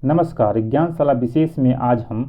नमस्कार, ज्ञानशाला विशेष में आज हम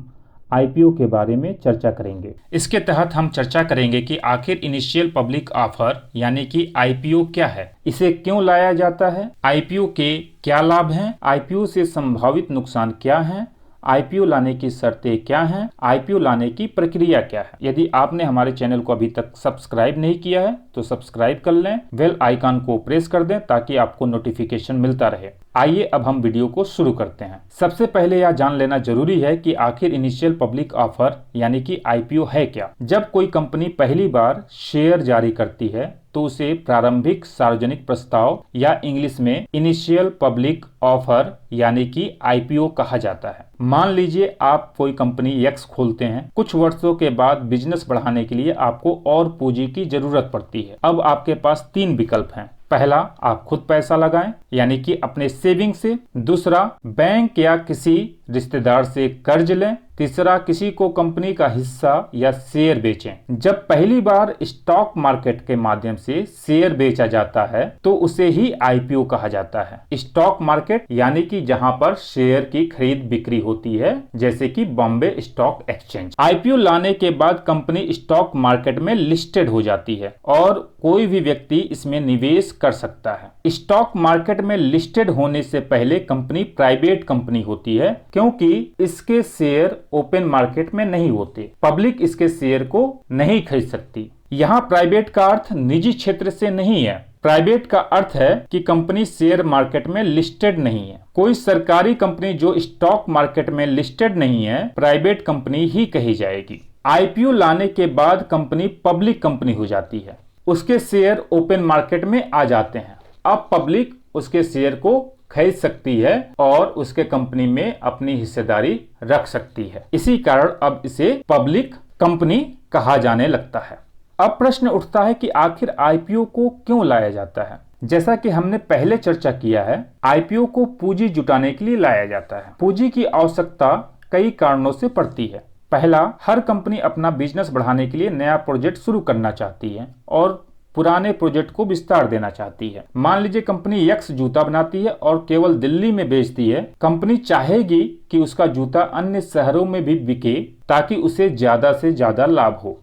आईपीओ के बारे में चर्चा करेंगे। इसके तहत हम चर्चा करेंगे कि आखिर इनिशियल पब्लिक ऑफर यानी कि आईपीओ क्या है, इसे क्यों लाया जाता है, आईपीओ के क्या लाभ हैं, आईपीओ से संभावित नुकसान क्या हैं, आईपीओ लाने की शर्तें क्या हैं, आईपीओ लाने की प्रक्रिया क्या है। यदि आपने हमारे चैनल को अभी तक सब्सक्राइब नहीं किया है तो सब्सक्राइब कर लें, बेल आइकन को प्रेस कर दें ताकि आपको नोटिफिकेशन मिलता रहे। आइए अब हम वीडियो को शुरू करते हैं। सबसे पहले यह जान लेना जरूरी है कि आखिर इनिशियल पब्लिक ऑफर यानी कि आईपीओ है क्या। जब कोई कंपनी पहली बार शेयर जारी करती है तो उसे प्रारंभिक सार्वजनिक प्रस्ताव या इंग्लिश में इनिशियल पब्लिक ऑफर यानी कि आईपीओ कहा जाता है। मान लीजिए आप कोई कंपनी एक्स खोलते हैं। कुछ वर्षों के बाद बिजनेस बढ़ाने के लिए आपको और पूंजी की जरूरत पड़ती है। अब आपके पास 3 विकल्प हैं। पहला, आप खुद पैसा लगाएं यानी कि अपने सेविंग से। दूसरा, बैंक या किसी रिश्तेदार से कर्ज लें। तीसरा, किसी को कंपनी का हिस्सा या शेयर बेचें। जब पहली बार स्टॉक मार्केट के माध्यम से शेयर बेचा जाता है तो उसे ही आईपीओ कहा जाता है। स्टॉक मार्केट यानी कि जहां पर शेयर की खरीद बिक्री होती है, जैसे कि बॉम्बे स्टॉक एक्सचेंज। आईपीओ लाने के बाद कंपनी स्टॉक मार्केट में लिस्टेड हो जाती है और कोई भी व्यक्ति इसमें निवेश कर सकता है। स्टॉक मार्केट में लिस्टेड होने से पहले कंपनी प्राइवेट कंपनी होती है क्योंकि इसके शेयर ओपन मार्केट में नहीं होते। पब्लिक इसके शेयर को नहीं खरीद सकती। यहाँ प्राइवेट का अर्थ निजी क्षेत्र से नहीं है। प्राइवेट का अर्थ है कि कंपनी शेयर मार्केट में लिस्टेड नहीं है। कोई सरकारी कंपनी जो स्टॉक मार्केट में लिस्टेड नहीं है, प्राइवेट कंपनी ही कही जाएगी। आईपीओ लाने के बाद कंपनी पब्लिक कंपनी हो जाती है। उसके शेयर ओपन मार्केट में आ जाते हैं। अब पब्लिक उसके शेयर को खरीद सकती है और उसके कंपनी में अपनी हिस्सेदारी रख सकती है। इसी कारण अब इसे पब्लिक कंपनी कहा जाने लगता है। अब प्रश्न उठता है कि आखिर आईपीओ को क्यों लाया जाता है। जैसा कि हमने पहले चर्चा किया है, आईपीओ को पूंजी जुटाने के लिए लाया जाता है। पूंजी की आवश्यकता कई कारणों से पड़ती है। पहला, हर कंपनी अपना बिजनेस बढ़ाने के लिए नया प्रोजेक्ट शुरू करना चाहती है और पुराने प्रोजेक्ट को विस्तार देना चाहती है। मान लीजिए कंपनी एक्स जूता बनाती है और केवल दिल्ली में बेचती है। कंपनी चाहेगी कि उसका जूता अन्य शहरों में भी बिके ताकि उसे ज्यादा से ज्यादा लाभ हो,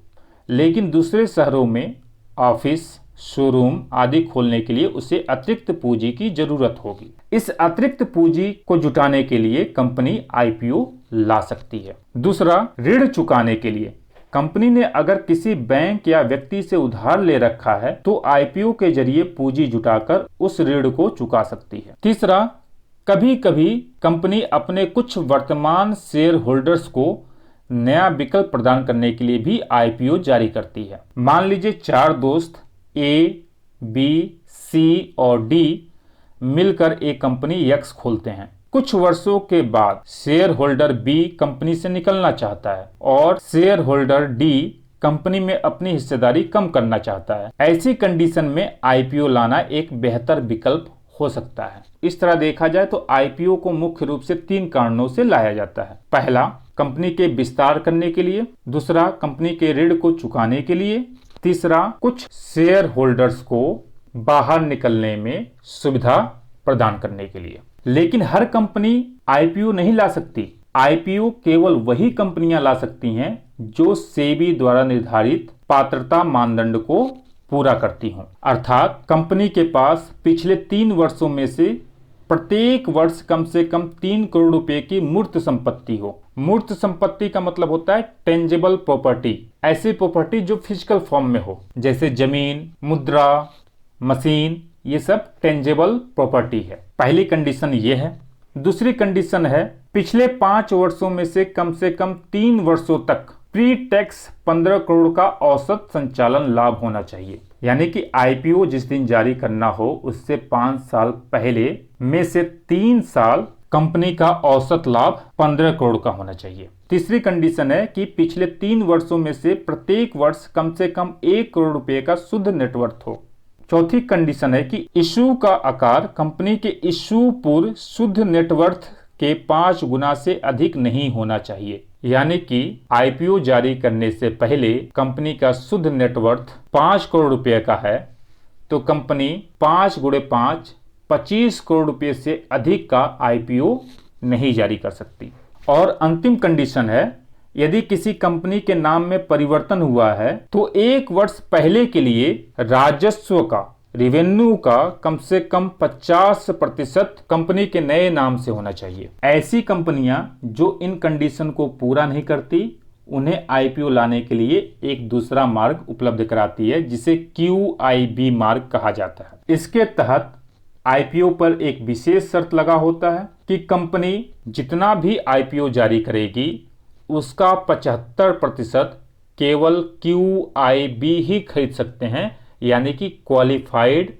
लेकिन दूसरे शहरों में ऑफिस, शोरूम आदि खोलने के लिए उसे अतिरिक्त पूंजी की जरूरत होगी। इस अतिरिक्त पूंजी को जुटाने के लिए कंपनी आईपीओ ला सकती है। दूसरा, ऋण चुकाने के लिए। कंपनी ने अगर किसी बैंक या व्यक्ति से उधार ले रखा है तो आईपीओ के जरिए पूंजी जुटाकर उस ऋण को चुका सकती है। तीसरा, कभी कभी कंपनी अपने कुछ वर्तमान शेयर होल्डर्स को नया विकल्प प्रदान करने के लिए भी आईपीओ जारी करती है। मान लीजिए 4 दोस्त ए, बी, सी और डी मिलकर एक कंपनी एक्स खोलते हैं। कुछ वर्षों के बाद शेयर होल्डर बी कंपनी से निकलना चाहता है और शेयर होल्डर डी कंपनी में अपनी हिस्सेदारी कम करना चाहता है। ऐसी कंडीशन में आईपीओ लाना एक बेहतर विकल्प हो सकता है। इस तरह देखा जाए तो आईपीओ को मुख्य रूप से 3 कारणों से लाया जाता है। पहला, कंपनी के विस्तार करने के लिए। दूसरा, कंपनी के ऋण को चुकाने के लिए। तीसरा, कुछ शेयर होल्डर्स को बाहर निकलने में सुविधा प्रदान करने के लिए। लेकिन हर कंपनी आईपीओ नहीं ला सकती। आईपीओ केवल वही कंपनियां ला सकती हैं जो सेबी द्वारा निर्धारित पात्रता मानदंड को पूरा करती हों। अर्थात कंपनी के पास पिछले 3 वर्षों में से प्रत्येक वर्ष कम से कम 3 करोड़ रुपए की मूर्त संपत्ति हो। मूर्त संपत्ति का मतलब होता है टेंजिबल प्रॉपर्टी, ऐसी प्रॉपर्टी जो फिजिकल फॉर्म में हो, जैसे जमीन, मुद्रा, मशीन, ये सब टेंजिबल प्रॉपर्टी है। पहली कंडीशन ये है। दूसरी कंडीशन है पिछले 5 वर्षों में से कम 3 वर्षों तक प्री टैक्स 15 करोड़ का औसत संचालन लाभ होना चाहिए। यानी कि आईपीओ जिस दिन जारी करना हो उससे 5 साल पहले में से 3 साल कंपनी का औसत लाभ 15 करोड़ का होना चाहिए। तीसरी कंडीशन है कि पिछले 3 वर्षों में से प्रत्येक वर्ष कम से कम 1 करोड़ रुपए का शुद्ध नेटवर्थ हो। चौथी कंडीशन है कि इशू का आकार कंपनी के इशू पूर्व शुद्ध नेटवर्थ के 5 गुना से अधिक नहीं होना चाहिए। यानी कि आईपीओ जारी करने से पहले कंपनी का शुद्ध नेटवर्थ 5 करोड़ रुपए का है तो कंपनी 5 × 5 25 करोड़ रुपए से अधिक का आईपीओ नहीं जारी कर सकती। और अंतिम कंडीशन है, यदि किसी कंपनी के नाम में परिवर्तन हुआ है तो 1 वर्ष पहले के लिए राजस्व का, रेवेन्यू का कम से कम 50% कंपनी के नए नाम से होना चाहिए। ऐसी कंपनियां जो इन कंडीशन को पूरा नहीं करती, उन्हें आईपीओ लाने के लिए एक दूसरा मार्ग उपलब्ध कराती है, जिसे QIB मार्ग कहा जाता है। इसके तहत आईपीओ पर एक विशेष शर्त लगा होता है कि कंपनी जितना भी आईपीओ जारी करेगी उसका 75% केवल QIB ही खरीद सकते हैं, यानी कि क्वालिफाइड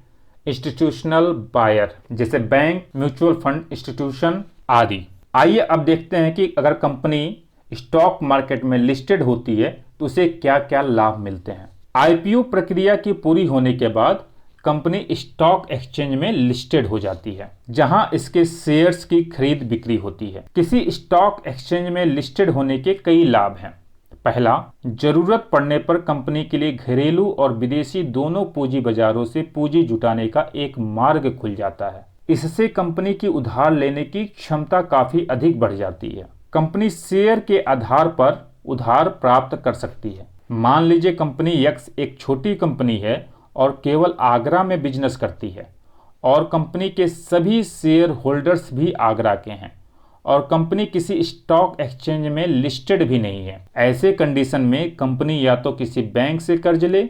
इंस्टीट्यूशनल बायर, जैसे बैंक, म्यूचुअल फंड इंस्टीट्यूशन आदि। आइए अब देखते हैं कि अगर कंपनी स्टॉक मार्केट में लिस्टेड होती है तो उसे क्या क्या लाभ मिलते हैं। आईपीओ प्रक्रिया की पूरी होने के बाद कंपनी स्टॉक एक्सचेंज में लिस्टेड हो जाती है, जहां इसके शेयर्स की खरीद बिक्री होती है। किसी स्टॉक एक्सचेंज में लिस्टेड होने के कई लाभ हैं। पहला, जरूरत पड़ने पर कंपनी के लिए घरेलू और विदेशी दोनों पूंजी बाजारों से पूंजी जुटाने का एक मार्ग खुल जाता है। इससे कंपनी की उधार लेने की क्षमता काफी अधिक बढ़ जाती है। कंपनी शेयर के आधार पर उधार प्राप्त कर सकती है। मान लीजिए कंपनी X एक छोटी कंपनी है और केवल आगरा में बिजनेस करती है और कंपनी के सभी शेयर होल्डर्स भी आगरा के हैं और कंपनी किसी स्टॉक एक्सचेंज में लिस्टेड भी नहीं है। ऐसे कंडीशन में कंपनी या तो किसी बैंक से कर्ज ले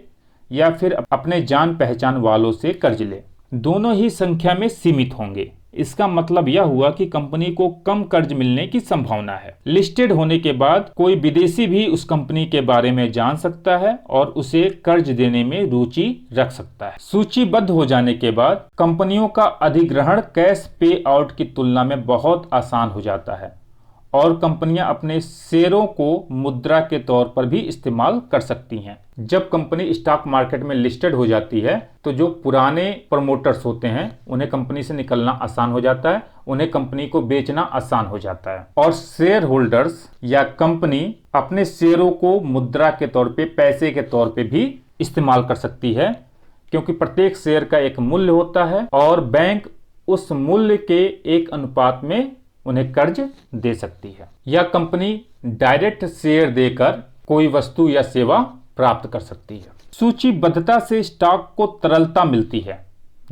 या फिर अपने जान पहचान वालों से कर्ज ले। दोनों ही संख्या में सीमित होंगे। इसका मतलब यह हुआ कि कंपनी को कम कर्ज मिलने की संभावना है। लिस्टेड होने के बाद कोई विदेशी भी उस कंपनी के बारे में जान सकता है और उसे कर्ज देने में रुचि रख सकता है। सूचीबद्ध हो जाने के बाद कंपनियों का अधिग्रहण कैश पे आउट की तुलना में बहुत आसान हो जाता है और कंपनियां अपने शेयरों को मुद्रा के तौर पर भी इस्तेमाल कर सकती हैं। जब कंपनी स्टॉक मार्केट में लिस्टेड हो जाती है तो जो पुराने प्रमोटर्स होते हैं उन्हें कंपनी से निकलना आसान हो जाता है, उन्हें कंपनी को बेचना आसान हो जाता है और शेयर होल्डर्स या कंपनी अपने शेयरों को मुद्रा के तौर पे, पैसे के तौर पे भी इस्तेमाल कर सकती है, क्योंकि प्रत्येक शेयर का एक मूल्य होता है और बैंक उस मूल्य के एक अनुपात में उन्हें कर्ज दे सकती है। या कंपनी डायरेक्ट शेयर देकर कोई वस्तु या सेवा प्राप्त कर सकती है। सूचीबद्धता से स्टॉक को तरलता मिलती है,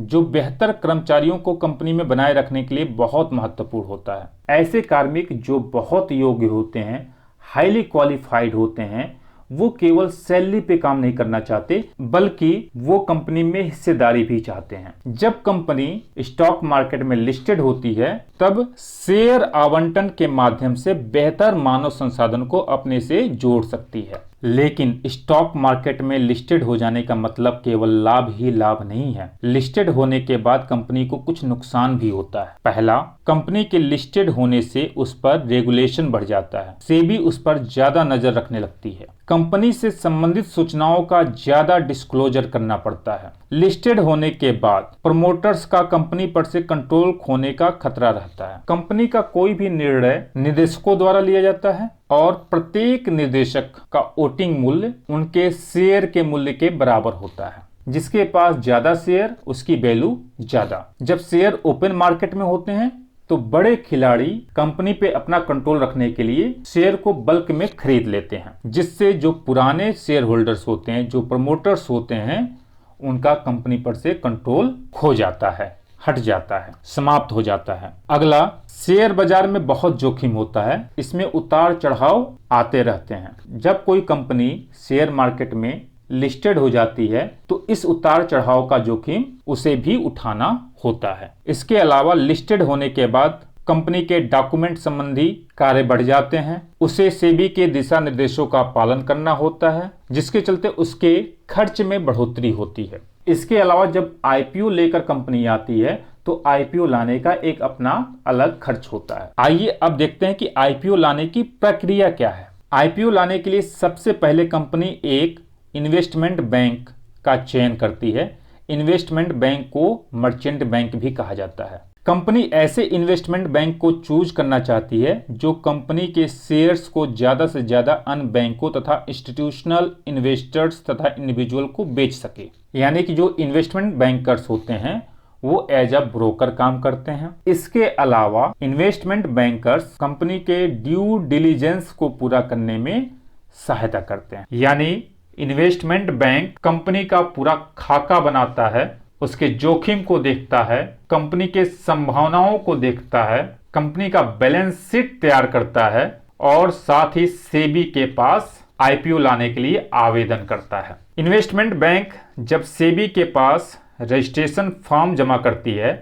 जो बेहतर कर्मचारियों को कंपनी में बनाए रखने के लिए बहुत महत्वपूर्ण होता है। ऐसे कार्मिक जो बहुत योग्य होते हैं, हाईली क्वालिफाइड होते हैं, वो केवल सैलरी पे काम नहीं करना चाहते बल्कि वो कंपनी में हिस्सेदारी भी चाहते हैं। जब कंपनी स्टॉक मार्केट में लिस्टेड होती है तब शेयर आवंटन के माध्यम से बेहतर मानव संसाधन को अपने से जोड़ सकती है। लेकिन स्टॉक मार्केट में लिस्टेड हो जाने का मतलब केवल लाभ ही लाभ नहीं है। लिस्टेड होने के बाद कंपनी को कुछ नुकसान भी होता है। पहला, कंपनी के लिस्टेड होने से उस पर रेगुलेशन बढ़ जाता है। सेबी उस पर ज्यादा नजर रखने लगती है। कंपनी से संबंधित सूचनाओं का ज्यादा डिस्क्लोजर करना पड़ता है। लिस्टेड होने के बाद प्रमोटर्स का कंपनी पर से कंट्रोल खोने का खतरा रहता है। कंपनी का कोई भी निर्णय निदेशकों द्वारा लिया जाता है और प्रत्येक निदेशक का वोटिंग मूल्य उनके शेयर के मूल्य के बराबर होता है। जिसके पास ज्यादा शेयर उसकी वैल्यू ज्यादा। जब शेयर ओपन मार्केट में होते हैं तो बड़े खिलाड़ी कंपनी पे अपना कंट्रोल रखने के लिए शेयर को बल्क में खरीद लेते हैं, जिससे जो पुराने शेयर होल्डर्स होते हैं, जो प्रमोटर्स होते हैं, उनका कंपनी पर से कंट्रोल खो जाता है, हट जाता है, समाप्त हो जाता है। अगला, शेयर बाजार में बहुत जोखिम होता है। इसमें उतार चढ़ाव आते रहते हैं। जब कोई कंपनी शेयर मार्केट में लिस्टेड हो जाती है तो इस उतार चढ़ाव का जोखिम उसे भी उठाना होता है। इसके अलावा लिस्टेड होने के बाद कंपनी के डॉक्यूमेंट संबंधी कार्य बढ़ जाते हैं। उसे सेबी के दिशा निर्देशों का पालन करना होता है, जिसके चलते उसके खर्च में बढ़ोतरी होती है। इसके अलावा जब आईपीओ लेकर कंपनी आती है तो आईपीओ लाने का एक अपना अलग खर्च होता है। आइए अब देखते हैं कि आईपीओ लाने की प्रक्रिया क्या है। आईपीओ लाने के लिए सबसे पहले कंपनी एक इन्वेस्टमेंट बैंक का चयन करती है। इन्वेस्टमेंट बैंक को मर्चेंट बैंक भी कहा जाता है। कंपनी ऐसे इन्वेस्टमेंट बैंक को चूज करना चाहती है जो कंपनी के शेयर्स को ज्यादा से ज्यादा अन्य बैंकों तथा इंस्टीट्यूशनल इन्वेस्टर्स तथा इंडिविजुअल को बेच सके। यानी कि जो इन्वेस्टमेंट बैंकर्स होते हैं वो एज अ ब्रोकर काम करते हैं। इसके अलावा इन्वेस्टमेंट बैंकर्स कंपनी के ड्यू डिलीजेंस को पूरा करने में सहायता करते हैं। यानी इन्वेस्टमेंट बैंक कंपनी का पूरा खाका बनाता है, उसके जोखिम को देखता है, कंपनी के संभावनाओं को देखता है, कंपनी का बैलेंस शीट तैयार करता है और साथ ही सेबी के पास आईपीओ लाने के लिए आवेदन करता है। इन्वेस्टमेंट बैंक जब सेबी के पास रजिस्ट्रेशन फॉर्म जमा करती है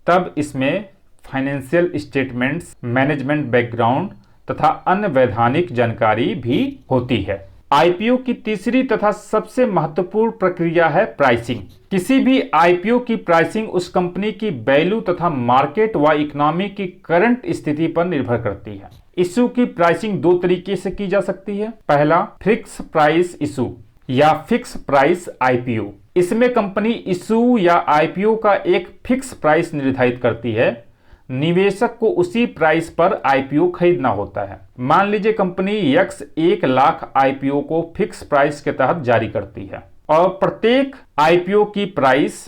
तब इसमें फाइनेंशियल स्टेटमेंट्स, मैनेजमेंट बैकग्राउंड तथा अन्य वैधानिक जानकारी भी होती है। आईपीओ की तीसरी तथा सबसे महत्वपूर्ण प्रक्रिया है प्राइसिंग। किसी भी आईपीओ की प्राइसिंग उस कंपनी की वैल्यू तथा मार्केट व इकोनॉमी की करंट स्थिति पर निर्भर करती है। इशू की प्राइसिंग दो तरीके से की जा सकती है। पहला, फिक्स प्राइस इशू या फिक्स प्राइस आईपीओ। इसमें कंपनी इशू या आईपीओ का एक फिक्स प्राइस निर्धारित करती है, निवेशक को उसी प्राइस पर आईपीओ खरीदना होता है। मान लीजिए कंपनी यक्स 1 लाख आईपीओ को फिक्स प्राइस के तहत जारी करती है और प्रत्येक आईपीओ की प्राइस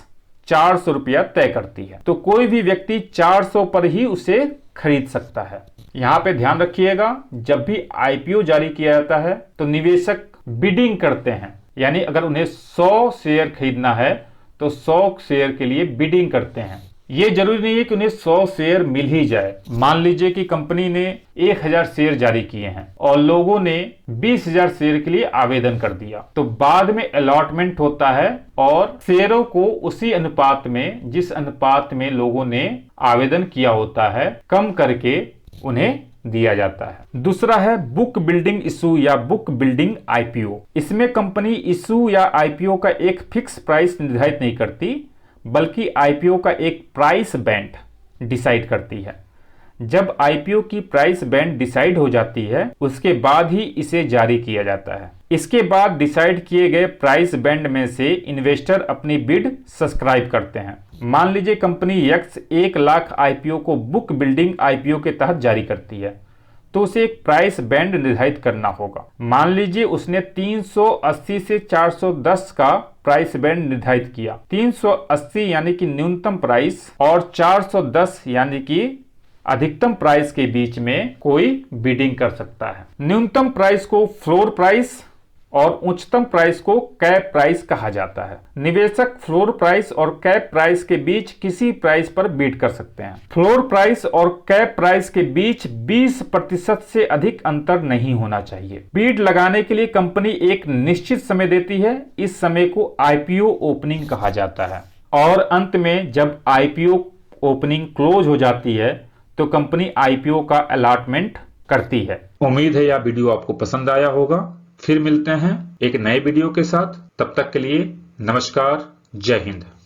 400 रुपया तय करती है, तो कोई भी व्यक्ति 400 पर ही उसे खरीद सकता है। यहाँ पे ध्यान रखिएगा, जब भी आईपीओ जारी किया जाता है तो निवेशक बिडिंग करते हैं, यानी अगर उन्हें 100 शेयर खरीदना है तो 100 शेयर के लिए बिडिंग करते हैं। ये जरूरी नहीं है कि उन्हें 100 शेयर मिल ही जाए। मान लीजिए कि कंपनी ने 1000 शेयर जारी किए हैं और लोगों ने 20,000 शेयर के लिए आवेदन कर दिया, तो बाद में अलॉटमेंट होता है और शेयरों को उसी अनुपात में, जिस अनुपात में लोगों ने आवेदन किया होता है, कम करके उन्हें दिया जाता है। दूसरा है बुक बिल्डिंग इशू या बुक बिल्डिंग आईपीओ। इसमें कंपनी इशू या आईपीओ का एक फिक्स प्राइस निर्धारित नहीं करती, बल्कि आईपीओ का एक प्राइस बैंड डिसाइड करती है। जब आईपीओ की प्राइस बैंड डिसाइड हो जाती है उसके बाद ही इसे जारी किया जाता है। इसके बाद डिसाइड किए गए प्राइस बैंड में से इन्वेस्टर अपनी बिड सब्सक्राइब करते हैं। मान लीजिए कंपनी यक्स 1 लाख आईपीओ को बुक बिल्डिंग आईपीओ के तहत जारी करती है, तो उसे एक प्राइस बैंड निर्धारित करना होगा। मान लीजिए उसने 380 से 410 का प्राइस बैंड निर्धारित किया। 380 यानी कि न्यूनतम प्राइस और 410 यानी कि अधिकतम प्राइस के बीच में कोई बिडिंग कर सकता है। न्यूनतम प्राइस को फ्लोर प्राइस और उच्चतम प्राइस को कैप प्राइस कहा जाता है। निवेशक फ्लोर प्राइस और कैप प्राइस के बीच किसी प्राइस पर बिड कर सकते हैं। फ्लोर प्राइस और कैप प्राइस के बीच 20% से अधिक अंतर नहीं होना चाहिए। बिड लगाने के लिए कंपनी एक निश्चित समय देती है, इस समय को आईपीओ ओपनिंग कहा जाता है। और अंत में जब आईपीओ ओपनिंग क्लोज हो जाती है तो कंपनी आईपीओ का अलॉटमेंट करती है। उम्मीद है यह वीडियो आपको पसंद आया होगा। फिर मिलते हैं एक नए वीडियो के साथ, तब तक के लिए नमस्कार, जय हिंद।